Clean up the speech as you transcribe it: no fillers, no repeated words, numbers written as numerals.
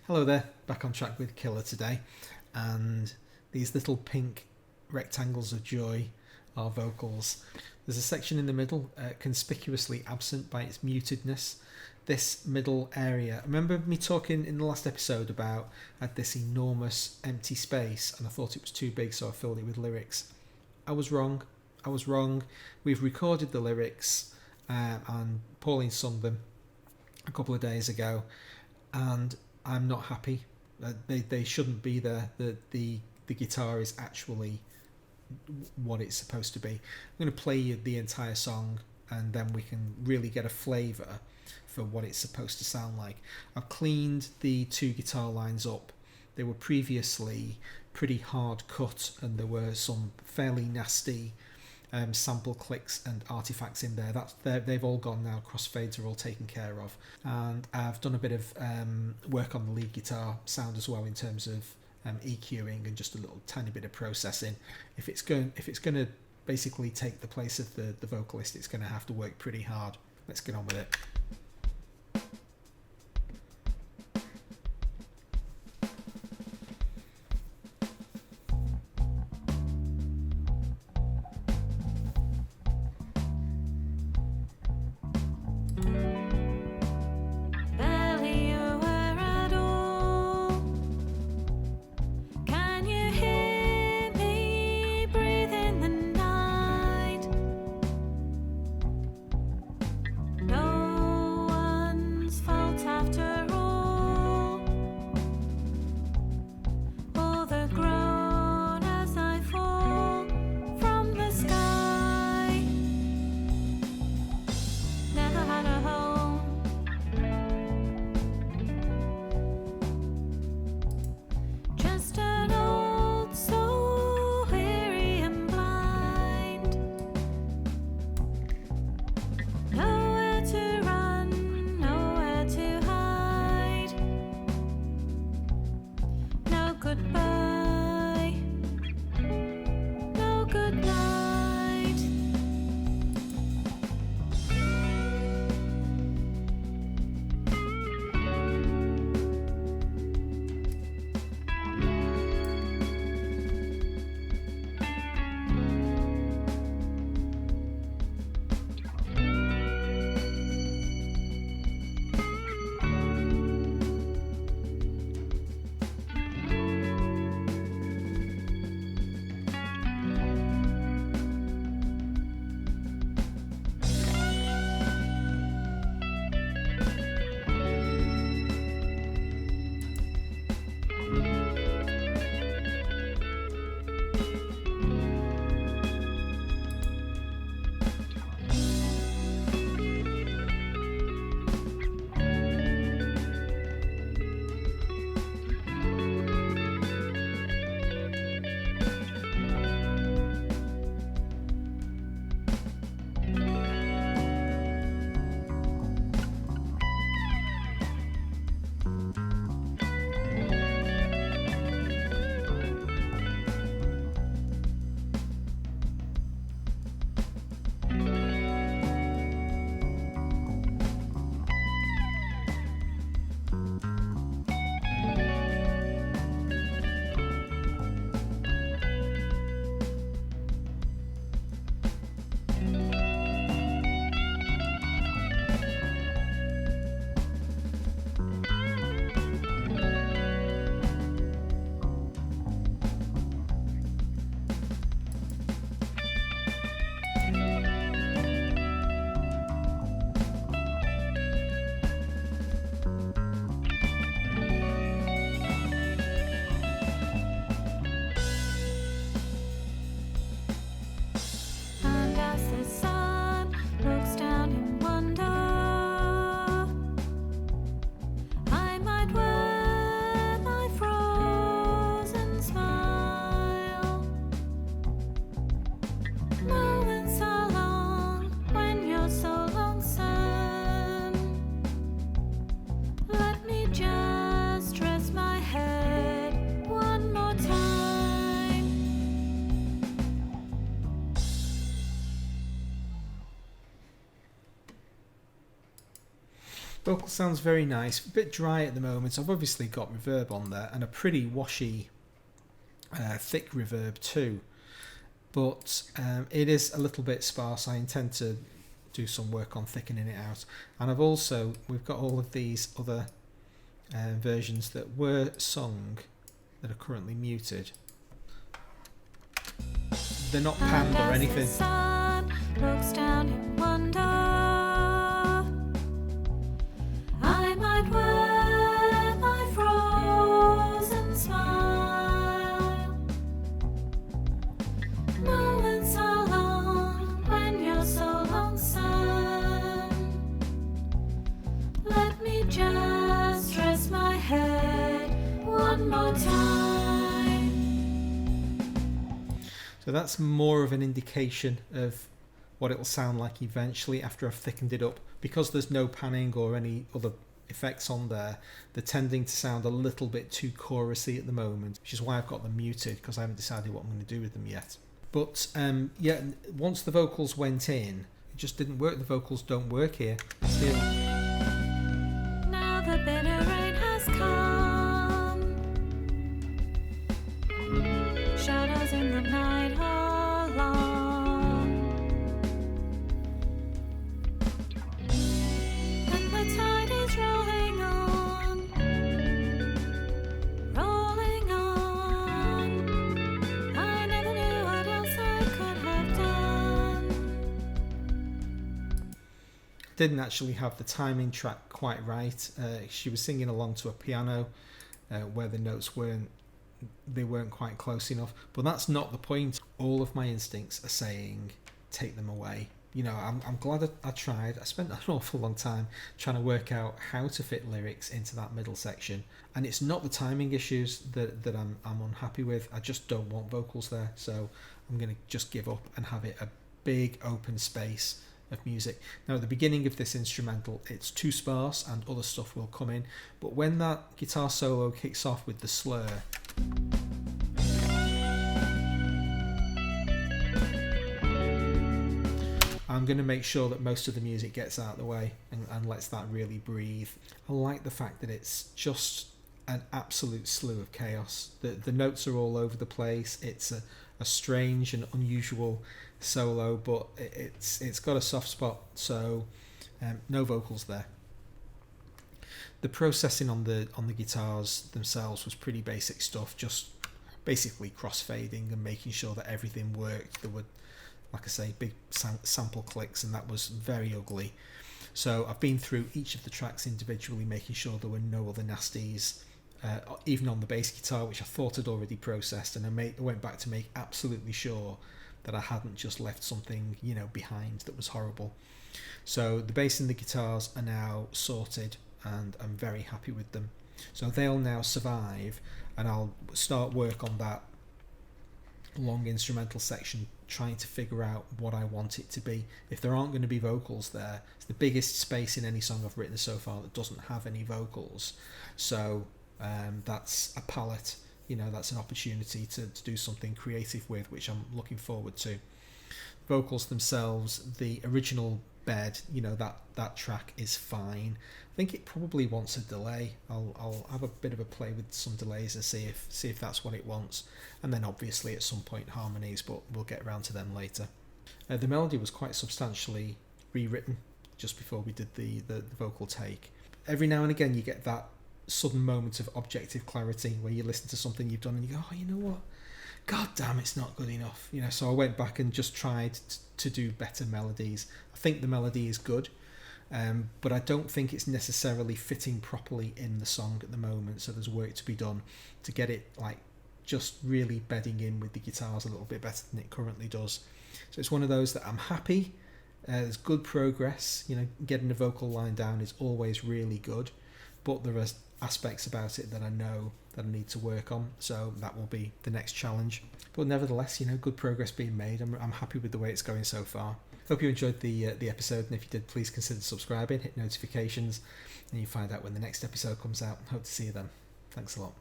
Hello there, back on track with Killer today, and these little pink rectangles of joy are vocals. There's a section in the middle, conspicuously absent by its mutedness. This middle area, remember me talking in the last episode about I had this enormous empty space and I thought it was too big, so I filled it with lyrics. I was wrong. We've recorded the lyrics and Pauline sung them a couple of days ago, and I'm not happy. They shouldn't be there. The guitar is actually what it's supposed to be. I'm going to play you the entire song, and then we can really get a flavour for what it's supposed to sound like. I've cleaned the two guitar lines up. They were previously pretty hard cut, and there were some fairly nasty sample clicks and artifacts in there. They've all gone now. Crossfades are all taken care of, and I've done a bit of work on the lead guitar sound as well in terms of EQing and just a little tiny bit of processing. If it's going to basically take the place of the vocalist, it's going to have to work pretty hard. Let's get on with it. No Vocal sounds very nice, a bit dry at the moment. I've obviously got reverb on there and a pretty washy, thick reverb too. But it is a little bit sparse. I intend to do some work on thickening it out. And we've got all of these other versions that were sung that are currently muted. They're not panned or anything. The sun looks down in wonder. I might wear my frozen smile. Moments are long when you're so lonesome. Let me just rest my head one more time. So that's more of an indication of what it'll sound like eventually after I've thickened it up. Because there's no panning or any other effects on there, they're tending to sound a little bit too chorusy at the moment, which is why I've got them muted, because I haven't decided what I'm going to do with them yet. But yeah, once the vocals went in, it just didn't work. The vocals don't work here. Still. Now the bitter rain has come. Shadows in the night are long. And the tide is rolling on. Rolling on. I never knew what else I could have done. Didn't actually have the timing track quite right. She was singing along to a piano where the notes weren't quite close enough, but that's not the point. All of my instincts are saying take them away. You know, I'm glad I tried. I spent an awful long time trying to work out how to fit lyrics into that middle section, and it's not the timing issues that I'm unhappy with. I just don't want vocals there, so I'm going to just give up and have it a big open space of music. Now at the beginning of this instrumental it's too sparse and other stuff will come in, but when that guitar solo kicks off with the slur, I'm going to make sure that most of the music gets out of the way and lets that really breathe. I like the fact that it's just an absolute slew of chaos. The notes are all over the place. It's a strange and unusual solo, but it's got a soft spot, so no vocals there. The processing on the guitars themselves was pretty basic stuff, just basically crossfading and making sure that everything worked. There were, like I say, big sample clicks, and that was very ugly. So I've been through each of the tracks individually, making sure there were no other nasties, even on the bass guitar, which I thought I'd already processed, and I went back to make absolutely sure that I hadn't just left something, behind that was horrible. So the bass and the guitars are now sorted, and I'm very happy with them. So they'll now survive, and I'll start work on that long instrumental section, trying to figure out what I want it to be. If there aren't going to be vocals there, it's the biggest space in any song I've written so far that doesn't have any vocals. So that's a palette, that's an opportunity to do something creative with, which I'm looking forward to. Vocals themselves, the original bed, that track is fine. I think it probably wants a delay. I'll have a bit of a play with some delays and see if that's what it wants, and then obviously at some point harmonies, but we'll get around to them later. The melody was quite substantially rewritten just before we did the vocal take. Every now and again you get that sudden moment of objective clarity where you listen to something you've done and you go, oh, you know what, god damn, it's not good enough. So I went back and just tried to do better melodies. I think the melody is good, but I don't think it's necessarily fitting properly in the song at the moment, so there's work to be done to get it just really bedding in with the guitars a little bit better than it currently does. So it's one of those that I'm happy. There's good progress. Getting a vocal line down is always really good, but there are aspects about it that I know that I need to work on, so that will be the next challenge. But nevertheless, good progress being made. I'm happy with the way it's going so far. Hope you enjoyed the episode, and if you did, please consider subscribing, hit notifications, and you find out when the next episode comes out. Hope to see you then. Thanks a lot.